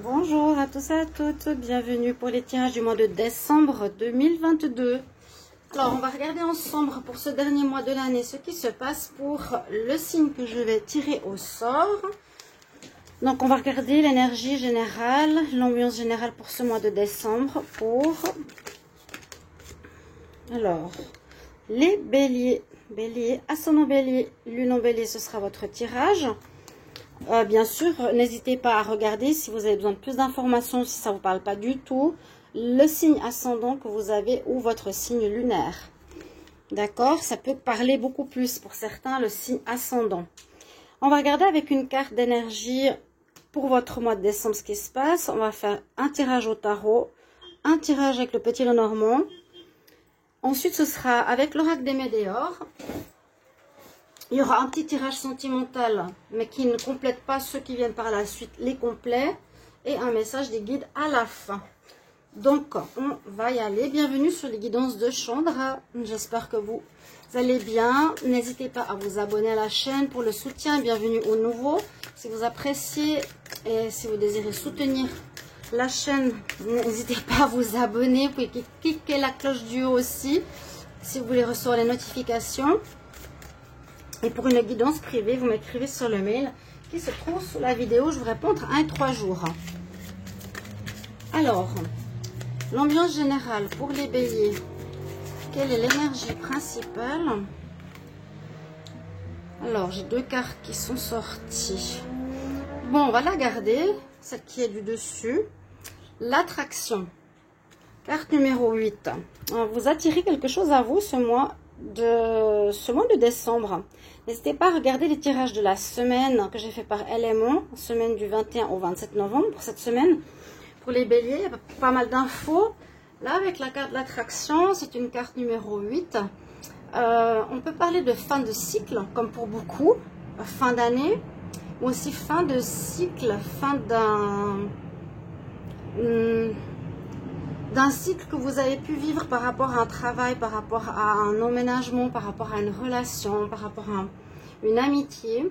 Bonjour à tous et à toutes, bienvenue pour les tirages du mois de décembre 2022. Alors on va regarder ensemble pour ce dernier mois de l'année ce qui se passe pour le signe que je vais tirer au sort. Donc on va regarder l'énergie générale, l'ambiance générale pour ce mois de décembre pour... Alors, les béliers, ascendant bélier, lune en bélier, ce sera votre tirage. Bien sûr, n'hésitez pas à regarder si vous avez besoin de plus d'informations, si ça ne vous parle pas du tout, le signe ascendant que vous avez ou votre signe lunaire. D'accord? Ça peut parler beaucoup plus pour certains, le signe ascendant. On va regarder avec une carte d'énergie pour votre mois de décembre ce qui se passe. On va faire un tirage au tarot, un tirage avec le petit Lenormand. Ensuite, ce sera avec l'oracle des Médéors. Il y aura un petit tirage sentimental, mais qui ne complète pas ceux qui viennent par la suite, les complets. Et un message des guides à la fin. Donc, on va y aller. Bienvenue sur les guidances de Chandra. J'espère que vous allez bien. N'hésitez pas à vous abonner à la chaîne pour le soutien. Bienvenue aux nouveaux. Si vous appréciez et si vous désirez soutenir la chaîne, n'hésitez pas à vous abonner. Vous pouvez cliquer la cloche du haut aussi, si vous voulez recevoir les notifications. Et pour une guidance privée, vous m'écrivez sur le mail qui se trouve sous la vidéo. Je vous réponds entre 1 et 3 jours. Alors, l'ambiance générale pour les béliers. Quelle est l'énergie principale? Alors, j'ai deux cartes qui sont sorties. Bon, on va la garder, celle qui est du dessus. L'attraction. Carte numéro 8. Vous attirez quelque chose à vous ce mois de décembre. N'hésitez pas à regarder les tirages de la semaine que j'ai fait par élément, semaine du 21 au 27 novembre. Pour cette semaine, pour les béliers, il y a pas mal d'infos. Là, avec la carte de l'attraction, c'est une carte numéro 8. On peut parler de fin de cycle, comme pour beaucoup, fin d'année, ou aussi fin de cycle, fin d'un cycle que vous avez pu vivre par rapport à un travail, par rapport à un emménagement, par rapport à une relation, par rapport à une amitié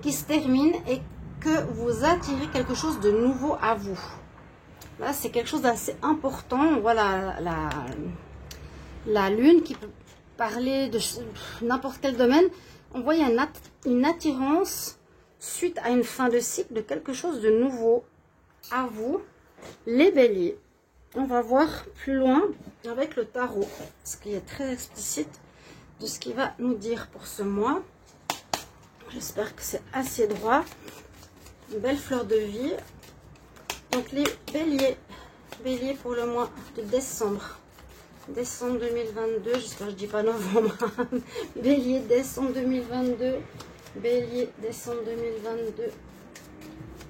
qui se termine et que vous attirez quelque chose de nouveau à vous. Là, c'est quelque chose d'assez important. Voilà la lune qui peut parler de n'importe quel domaine. On voit une attirance suite à une fin de cycle de quelque chose de nouveau à vous, les béliers. On va voir plus loin avec le tarot, ce qui est très explicite de ce qu'il va nous dire pour ce mois. J'espère que c'est assez droit. Une belle fleur de vie. Donc les béliers pour le mois de décembre. Décembre 2022, j'espère que je ne dis pas novembre. Bélier, décembre 2022. Bélier, décembre 2022.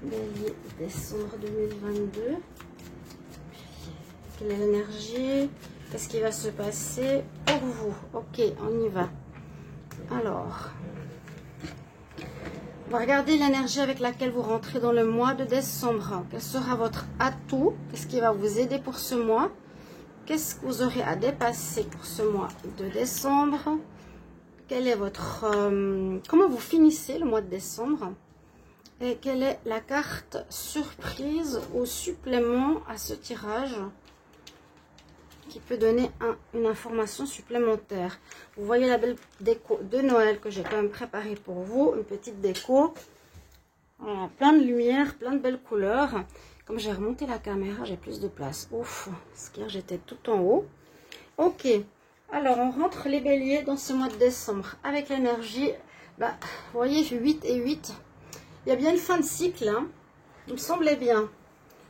Bélier, décembre 2022. Quelle est l'énergie? Qu'est-ce qui va se passer pour vous? Ok, on y va. Alors, on va regarder l'énergie avec laquelle vous rentrez dans le mois de décembre. Quel sera votre atout? Qu'est-ce qui va vous aider pour ce mois? Qu'est-ce que vous aurez à dépasser pour ce mois de décembre? Quel est votre... comment vous finissez le mois de décembre? Et quelle est la carte surprise ou supplément à ce tirage qui peut donner une information supplémentaire? Vous voyez la belle déco de Noël que j'ai quand même préparée pour vous. Une petite déco. Voilà, plein de lumière, plein de belles couleurs. Comme j'ai remonté la caméra, j'ai plus de place. Ouf, parce qu'hier j'étais tout en haut. Ok, alors on rentre les béliers dans ce mois de décembre avec l'énergie. Vous voyez, 8 et 8. Il y a bien une fin de cycle. Hein. Il me semblait bien.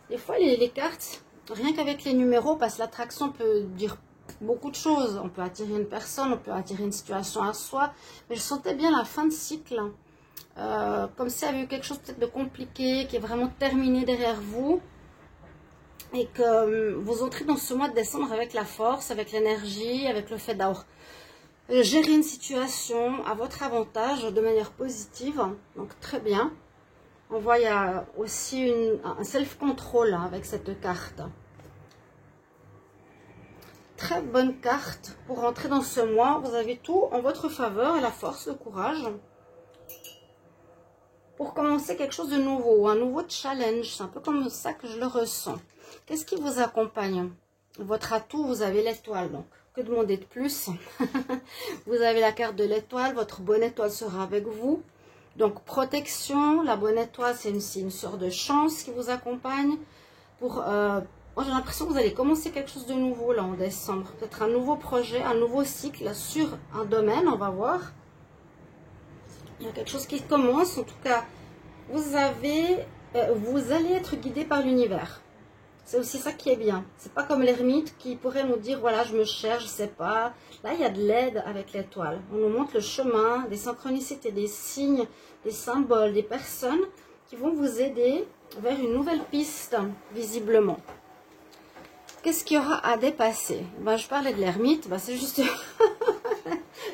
Des fois, les cartes, rien qu'avec les numéros, parce que l'attraction peut dire beaucoup de choses. On peut attirer une personne, on peut attirer une situation à soi. Mais je sentais bien la fin de cycle. Comme s'il y avait eu quelque chose peut-être de compliqué, qui est vraiment terminé derrière vous. Et que vous entrez dans ce mois de décembre avec la force, avec l'énergie, avec le fait d'avoir gérer une situation à votre avantage de manière positive. Donc très bien. On voit il y a aussi un self-control avec cette carte. Très bonne carte pour rentrer dans ce mois. Vous avez tout en votre faveur, la force, le courage. pour commencer quelque chose de nouveau, un nouveau challenge. C'est un peu comme ça que je le ressens. Qu'est-ce qui vous accompagne? Votre atout, vous avez l'étoile, donc que demander de plus? Vous avez la carte de l'étoile, votre bonne étoile sera avec vous. Donc protection, la bonne étoile, c'est une sorte de chance qui vous accompagne. Moi, j'ai l'impression que vous allez commencer quelque chose de nouveau là en décembre. Peut-être un nouveau projet, un nouveau cycle sur un domaine, on va voir. Il y a quelque chose qui commence, en tout cas, vous allez être guidé par l'univers. C'est aussi ça qui est bien. C'est pas comme l'ermite qui pourrait nous dire, voilà, je me cherche, je sais pas. Là, il y a de l'aide avec l'étoile. On nous montre le chemin, des synchronicités, des signes, des symboles, des personnes qui vont vous aider vers une nouvelle piste, visiblement. Qu'est-ce qu'il y aura à dépasser? Je parlais de l'ermite, c'est juste...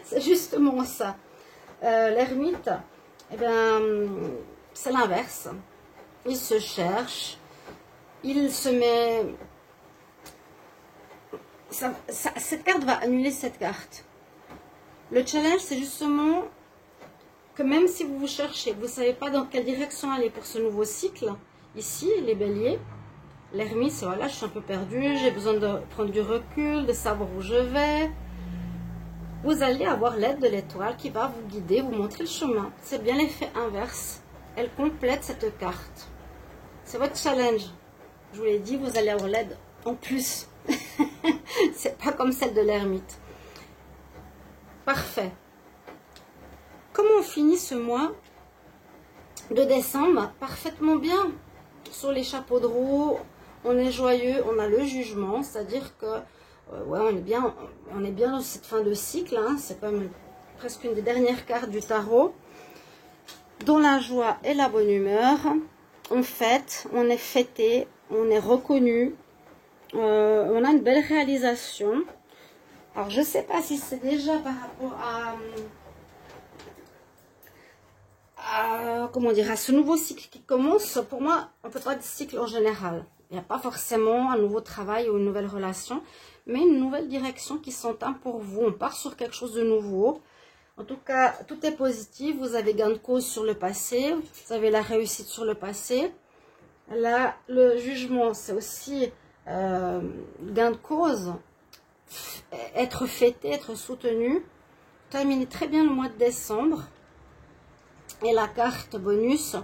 c'est justement ça. L'ermite, c'est l'inverse. Il se cherche, il se met... cette carte va annuler cette carte. Le challenge, c'est justement que même si vous vous cherchez, vous ne savez pas dans quelle direction aller pour ce nouveau cycle, ici, les béliers, l'ermite, c'est voilà, je suis un peu perdue, j'ai besoin de prendre du recul, de savoir où je vais. Vous allez avoir l'aide de l'étoile qui va vous guider, vous montrer le chemin. C'est bien l'effet inverse. Elle complète cette carte. C'est votre challenge. Je vous l'ai dit, vous allez avoir l'aide en plus. C'est pas comme celle de l'ermite. Parfait. Comment on finit ce mois de décembre? Parfaitement bien. Sur les chapeaux de roue, on est joyeux, on a le jugement, c'est-à-dire que ouais, on est bien dans cette fin de cycle, hein, c'est comme presque une des dernières cartes du tarot. Dans la joie et la bonne humeur, on fête, on est fêté, on est reconnu, on a une belle réalisation. Alors je ne sais pas si c'est déjà par rapport comment dire, à ce nouveau cycle qui commence. Pour moi, on peut pas dire cycle en général. Il n'y a pas forcément un nouveau travail ou une nouvelle relation, mais une nouvelle direction qui s'entame pour vous. On part sur quelque chose de nouveau. En tout cas, tout est positif. Vous avez gain de cause sur le passé. Vous avez la réussite sur le passé. Là, le jugement, c'est aussi gain de cause. Être fêté, être soutenu. Terminer très bien le mois de décembre. Et la carte bonus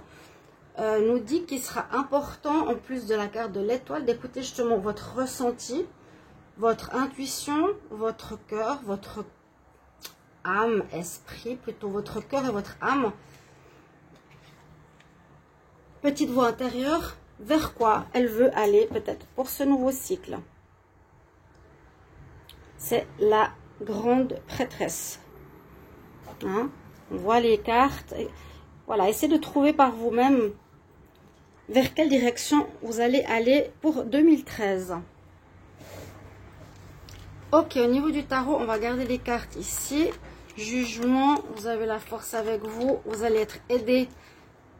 nous dit qu'il sera important, en plus de la carte de l'étoile, d'écouter justement votre ressenti, votre intuition, votre cœur, votre âme, esprit, plutôt votre cœur et votre âme. Petite voix intérieure, vers quoi elle veut aller peut-être pour ce nouveau cycle. C'est la grande prêtresse. Hein? On voit les cartes. Voilà, essayez de trouver par vous-même vers quelle direction vous allez aller pour 2013. Ok, au niveau du tarot, on va garder les cartes ici. Jugement, vous avez la force avec vous. Vous allez être aidé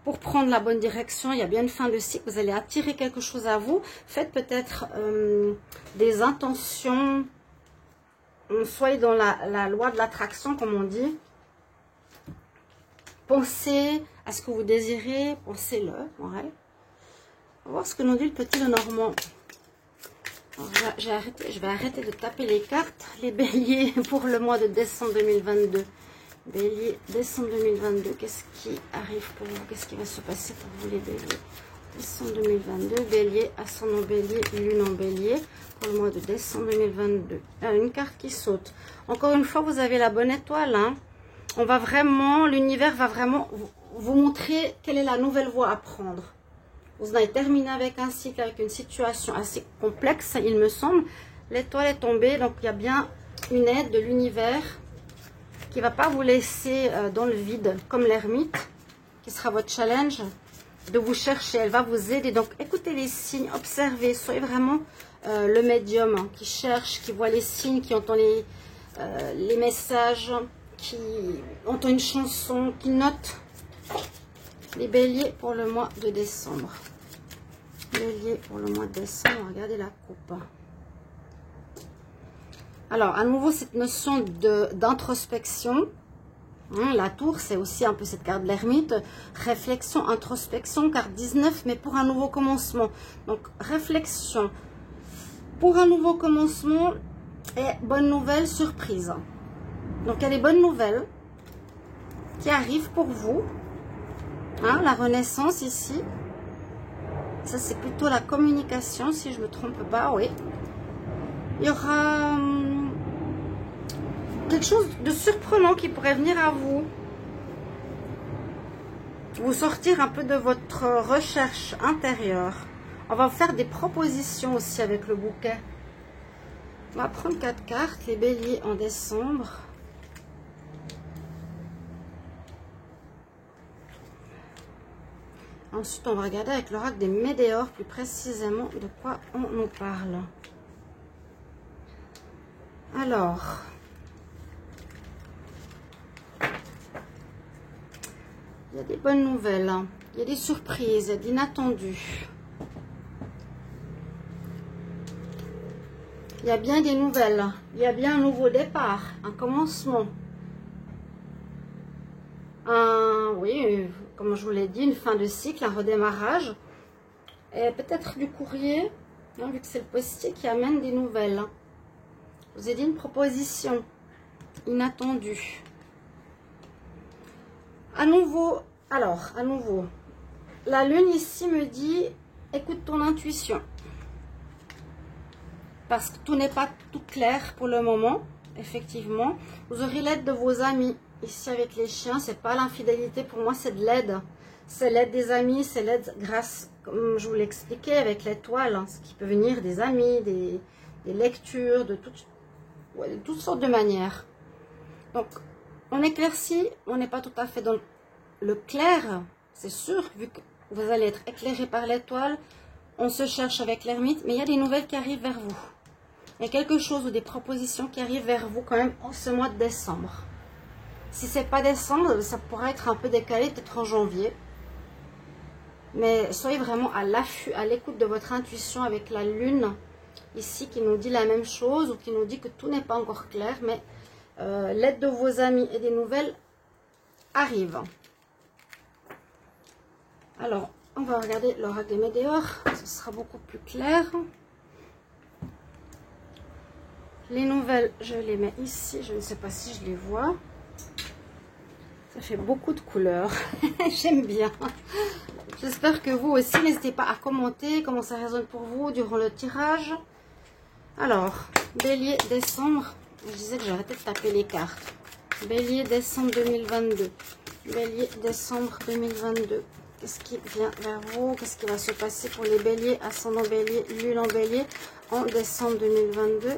pour prendre la bonne direction. Il y a bien une fin de cycle. Vous allez attirer quelque chose à vous. Faites peut-être des intentions. Soyez dans la loi de l'attraction, comme on dit. Pensez à ce que vous désirez, pensez-le. Ouais. On va voir ce que nous dit le petit Lenormand. Je vais arrêter de taper les cartes. Les béliers pour le mois de décembre 2022. Bélier, décembre 2022. Qu'est-ce qui arrive pour vous? Qu'est-ce qui va se passer pour vous les béliers? Décembre 2022. Bélier, ascendant bélier, lune en bélier. Pour le mois de décembre 2022. Une carte qui saute. Encore une fois, vous avez la bonne étoile. Hein. On va vraiment, l'univers va vraiment vous montrer quelle est la nouvelle voie à prendre. Vous en avez terminé avec un cycle, avec une situation assez complexe, il me semble. L'étoile est tombée, donc il y a bien une aide de l'univers qui ne va pas vous laisser dans le vide, comme l'ermite, qui sera votre challenge, de vous chercher. Elle va vous aider. Donc écoutez les signes, observez, soyez vraiment le médium hein, qui cherche, qui voit les signes, qui entend les messages, qui entend une chanson, qui note. Les béliers pour le mois de décembre. Bélier pour le mois de décembre. Regardez la coupe. Alors, à nouveau, cette notion d'introspection. La tour, c'est aussi un peu cette carte de l'ermite. Réflexion, introspection, carte 19, mais pour un nouveau commencement. Donc, réflexion pour un nouveau commencement et bonne nouvelle, surprise. Donc, il y a des bonnes nouvelles qui arrivent pour vous. Hein, la renaissance ici. Ça, c'est plutôt la communication, si je ne me trompe pas, oui. Il y aura quelque chose de surprenant qui pourrait venir à vous. Vous sortir un peu de votre recherche intérieure. On va vous faire des propositions aussi avec le bouquet. On va prendre 4 cartes, les béliers en décembre. Ensuite, on va regarder avec l'oracle des météores plus précisément de quoi on nous parle. Alors, il y a des bonnes nouvelles, hein. Il y a des surprises, il y a d'inattendus. Il y a bien des nouvelles, il y a bien un nouveau départ, un commencement. Oui, comme je vous l'ai dit, une fin de cycle, un redémarrage. Et peut-être du courrier, hein, vu que c'est le postier qui amène des nouvelles. Je vous ai dit une proposition inattendue. À nouveau, la lune ici me dit, écoute ton intuition. Parce que tout n'est pas tout clair pour le moment, effectivement. Vous aurez l'aide de vos amis. Ici avec les chiens, c'est pas l'infidélité, pour moi c'est de l'aide. C'est l'aide des amis, c'est l'aide grâce, comme je vous l'expliquais, avec l'étoile. Hein, ce qui peut venir des amis, des lectures, de toutes sortes de manières. Donc, on éclaircit, on n'est pas tout à fait dans le clair, c'est sûr, vu que vous allez être éclairé par l'étoile. On se cherche avec l'ermite, mais il y a des nouvelles qui arrivent vers vous. Il y a quelque chose ou des propositions qui arrivent vers vous quand même en ce mois de décembre. Si ce n'est pas décembre, ça pourrait être un peu décalé, peut-être en janvier. Mais soyez vraiment à l'affût, à l'écoute de votre intuition avec la lune ici qui nous dit la même chose ou qui nous dit que tout n'est pas encore clair, mais l'aide de vos amis et des nouvelles arrivent. Alors, on va regarder l'oracle des météores, ce sera beaucoup plus clair. Les nouvelles, je les mets ici, je ne sais pas si je les vois. Ça fait beaucoup de couleurs, j'aime bien. J'espère que vous aussi, n'hésitez pas à commenter comment ça résonne pour vous durant le tirage. Alors, bélier, décembre, je disais que j'arrêtais de taper les cartes. Bélier, décembre 2022. Bélier, décembre 2022. Qu'est-ce qui vient vers vous? Qu'est-ce qui va se passer pour les béliers, ascendant bélier, lune en bélier en décembre 2022?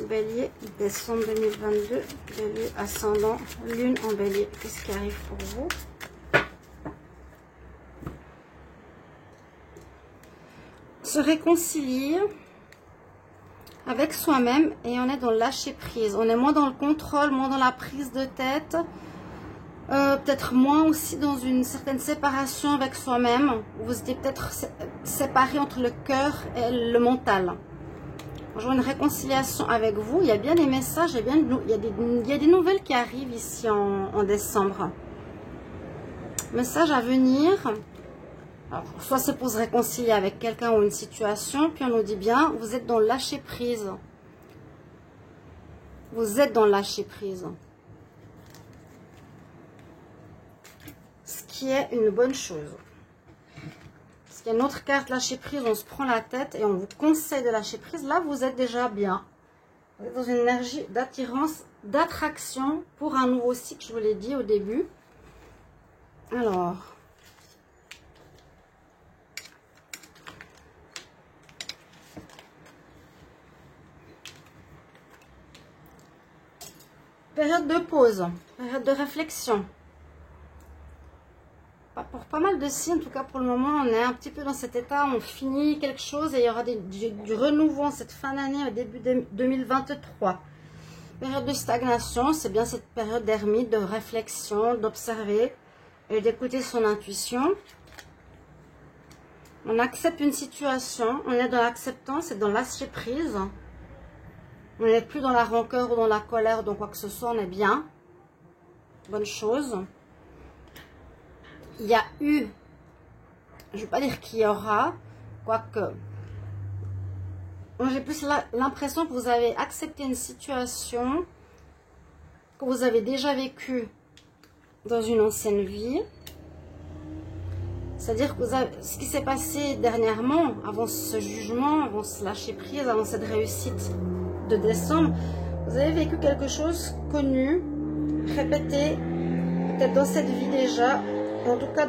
Bélier, décembre 2022. Bélier, ascendant, lune en bélier. Qu'est-ce qui arrive pour vous? Se réconcilier avec soi-même et on est dans le lâcher prise. On est moins dans le contrôle, moins dans la prise de tête. Peut-être moins aussi dans une certaine séparation avec soi-même. Vous étiez peut-être séparé entre le cœur et le mental. Bonjour, une réconciliation avec vous. Il y a bien des messages, il y a des nouvelles qui arrivent ici en décembre. Message à venir. Alors, soit c'est pour se réconcilier avec quelqu'un ou une situation, puis on nous dit bien, vous êtes dans le lâcher prise. Vous êtes dans le lâcher prise. Ce qui est une bonne chose. Parce qu'il y a une autre carte lâcher prise, on se prend la tête et on vous conseille de lâcher prise. Là, vous êtes déjà bien. Vous êtes dans une énergie d'attirance, d'attraction pour un nouveau cycle, je vous l'ai dit au début. Alors... période de pause, période de réflexion. Pour pas mal de signes, en tout cas pour le moment, on est un petit peu dans cet état, on finit quelque chose et il y aura du renouveau en cette fin d'année, au début de 2023. Période de stagnation, c'est bien cette période d'ermite, de réflexion, d'observer et d'écouter son intuition. On accepte une situation, on est dans l'acceptance et dans lâcher prise. On n'est plus dans la rancœur ou dans la colère, dans quoi que ce soit, on est bien. bonne chose. Il y a eu, je ne vais pas dire qu'il y aura, quoique, moi j'ai plus l'impression que vous avez accepté une situation que vous avez déjà vécue dans une ancienne vie. C'est-à-dire que ce qui s'est passé dernièrement, avant ce jugement, avant ce lâcher prise, avant cette réussite de décembre, vous avez vécu quelque chose connu, répété, peut-être dans cette vie déjà, en tout cas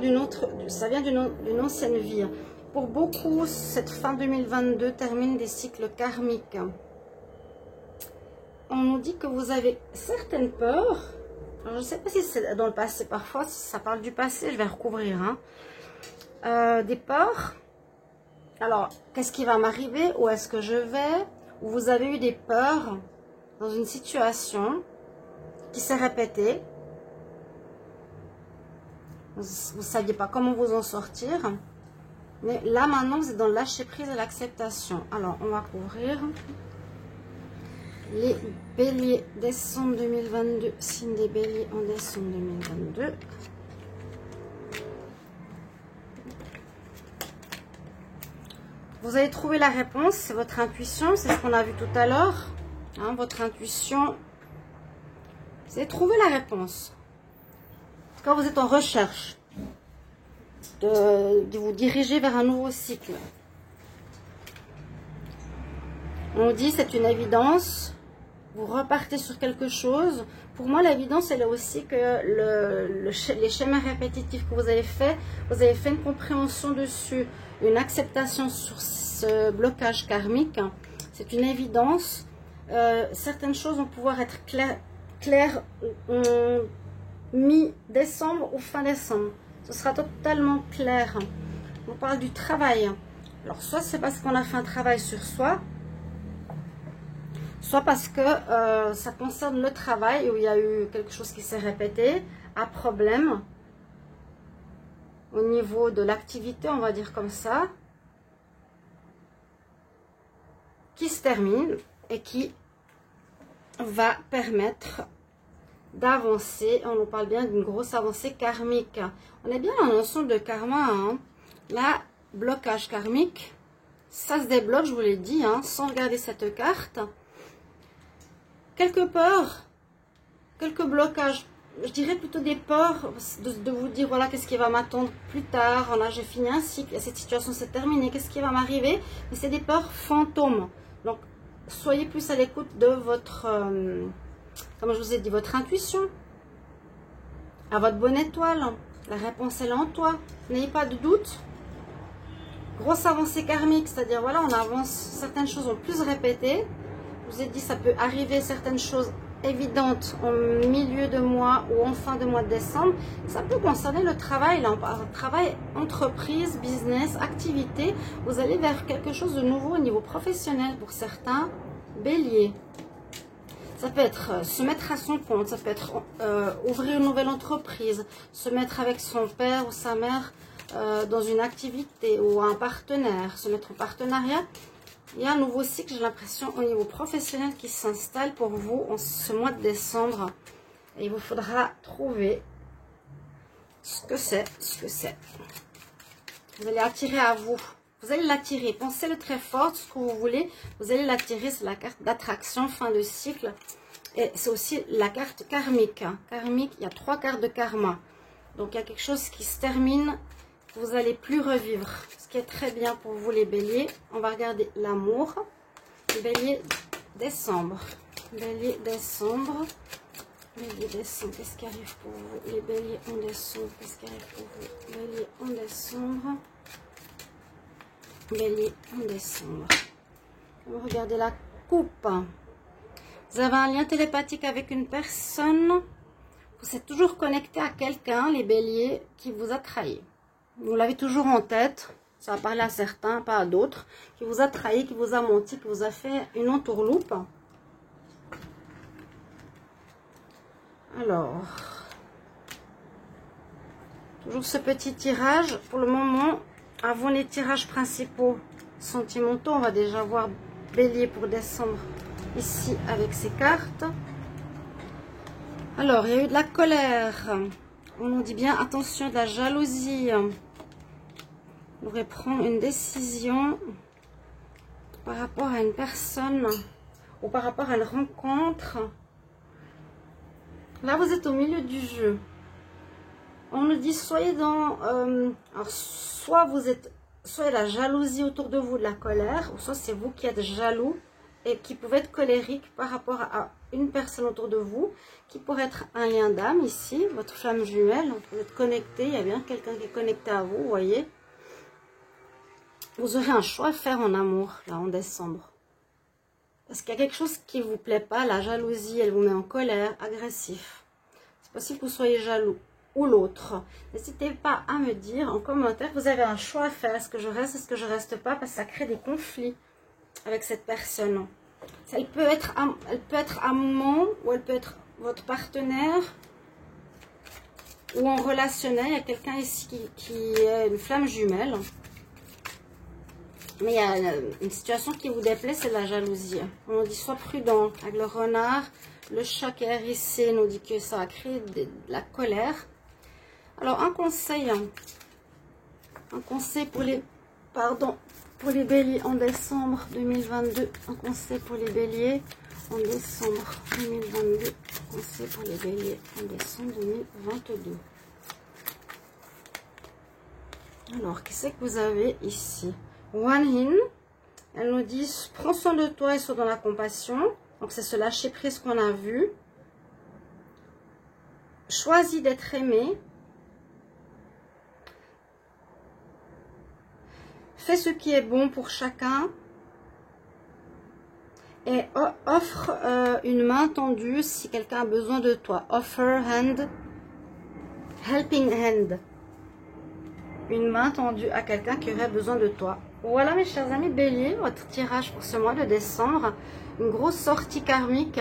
ça vient d'une ancienne vie. Pour beaucoup, cette fin 2022 termine des cycles karmiques. On nous dit que vous avez certaines peurs. Alors, je ne sais pas si c'est dans le passé, parfois, si ça parle du passé, je vais recouvrir. Des peurs. Alors, qu'est-ce qui va m'arriver? Où est-ce que je vais? Où vous avez eu des peurs dans une situation qui s'est répétée. Vous ne saviez pas comment vous en sortir. Mais là, maintenant, vous êtes dans le lâcher-prise et l'acceptation. Alors, on va couvrir les béliers décembre 2022. Signe des béliers en décembre 2022. Vous allez trouver la réponse, c'est votre intuition, c'est ce qu'on a vu tout à l'heure. Hein, votre intuition, vous allez trouver la réponse. Quand vous êtes en recherche de vous diriger vers un nouveau cycle. On dit c'est une évidence, vous repartez sur quelque chose. Pour moi, l'évidence, elle est aussi que les schémas répétitifs que vous avez fait une compréhension dessus, une acceptation sur ce blocage karmique. C'est une évidence. Certaines choses vont pouvoir être claires mi-décembre ou fin décembre. Ce sera totalement clair. On parle du travail. Alors, soit c'est parce qu'on a fait un travail sur soi, soit parce que ça concerne le travail où il y a eu quelque chose qui s'est répété, un problème au niveau de l'activité, on va dire comme ça, qui se termine et qui va permettre d'avancer. On nous parle bien d'une grosse avancée karmique. On est bien dans la notion de karma. Hein. Là, blocage karmique, ça se débloque, je vous l'ai dit, hein, sans regarder cette carte. Quelques peurs, quelques blocages, je dirais plutôt des peurs de vous dire, voilà, qu'est-ce qui va m'attendre plus tard, là j'ai fini un cycle, cette situation s'est terminée, qu'est-ce qui va m'arriver, mais c'est des peurs fantômes. Donc, soyez plus à l'écoute de votre, comme je vous ai dit, votre intuition, à votre bonne étoile, la réponse elle est en toi, n'ayez pas de doute. Grosse avancée karmique, c'est-à-dire, voilà, on avance, certaines choses ont plus répété. Je vous ai dit, ça peut arriver certaines choses évidentes en milieu de mois ou en fin de mois de décembre. Ça peut concerner le travail, là, on parle de travail, entreprise, business, activité. Vous allez vers quelque chose de nouveau au niveau professionnel pour certains béliers. Ça peut être se mettre à son compte, ça peut être ouvrir une nouvelle entreprise, se mettre avec son père ou sa mère dans une activité ou un partenaire, se mettre en partenariat. Il y a un nouveau cycle, j'ai l'impression, au niveau professionnel qui s'installe pour vous en ce mois de décembre. Et il vous faudra trouver ce que c'est, Vous allez attirer à vous. Vous allez l'attirer. Pensez-le très fort, ce que vous voulez. Vous allez l'attirer, c'est la carte d'attraction, fin de cycle. Et c'est aussi la carte karmique. Karmique, il y a 3 cartes de karma. Donc, il y a quelque chose qui se termine. Vous n'allez plus revivre. Ce qui est très bien pour vous les béliers. On va regarder l'amour. Bélier décembre. Bélier décembre. Bélier décembre. Qu'est-ce qui arrive pour vous? Les béliers en décembre. Qu'est-ce qui arrive pour vous? Bélier en décembre. Bélier en décembre. On va regarder la coupe. Vous avez un lien télépathique avec une personne. Vous êtes toujours connecté à quelqu'un, les béliers, qui vous a trahi. Vous l'avez toujours en tête, ça va parler à certains, pas à d'autres, qui vous a trahi, qui vous a menti, qui vous a fait une entourloupe. Alors, toujours ce petit tirage. Pour le moment, avant les tirages principaux sentimentaux, on va déjà voir bélier pour décembre ici avec ces cartes. Alors, il y a eu de la colère. On nous dit bien, attention, de la jalousie. Vous devrez prendre une décision par rapport à une personne ou par rapport à une rencontre. Là, vous êtes au milieu du jeu. On nous dit, soyez dans... alors, soit la jalousie autour de vous, de la colère, ou soit c'est vous qui êtes jaloux et qui pouvez être colérique par rapport à une personne autour de vous, qui pourrait être un lien d'âme ici, votre flamme jumelle. Vous êtes connecté, il y a bien quelqu'un qui est connecté à vous, vous voyez. Vous aurez un choix à faire en amour, là, en décembre. Parce qu'il y a quelque chose qui ne vous plaît pas, la jalousie, elle vous met en colère, agressif. C'est possible que vous soyez jaloux ou l'autre. N'hésitez pas à me dire en commentaire, vous avez un choix à faire. Est-ce que je reste, est-ce que je reste pas? Parce que ça crée des conflits avec cette personne. Elle peut être amant ou elle peut être votre partenaire ou en relationnel. Il y a quelqu'un ici qui est une flamme jumelle. Mais il y a une situation qui vous déplaît, c'est la jalousie. On nous dit sois prudent. Avec le renard, le chat qui est hérissé nous dit que ça va créer de la colère. Alors un conseil pour les béliers en décembre 2022. Un conseil pour les béliers en décembre 2022. Un conseil pour les béliers en décembre 2022. Alors, qu'est-ce que vous avez ici? One in. Elle nous dit, prends soin de toi et sois dans la compassion. Donc, c'est ce lâcher prise qu'on a vu. Choisis d'être aimé. Fais ce qui est bon pour chacun. Et offre une main tendue si quelqu'un a besoin de toi. Offer hand. Helping hand. Une main tendue à quelqu'un qui aurait besoin de toi. Voilà mes chers amis béliers, votre tirage pour ce mois de décembre. Une grosse sortie karmique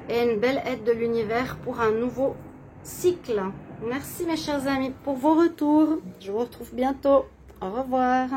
et une belle aide de l'univers pour un nouveau cycle. Merci mes chers amis pour vos retours. Je vous retrouve bientôt. Au revoir.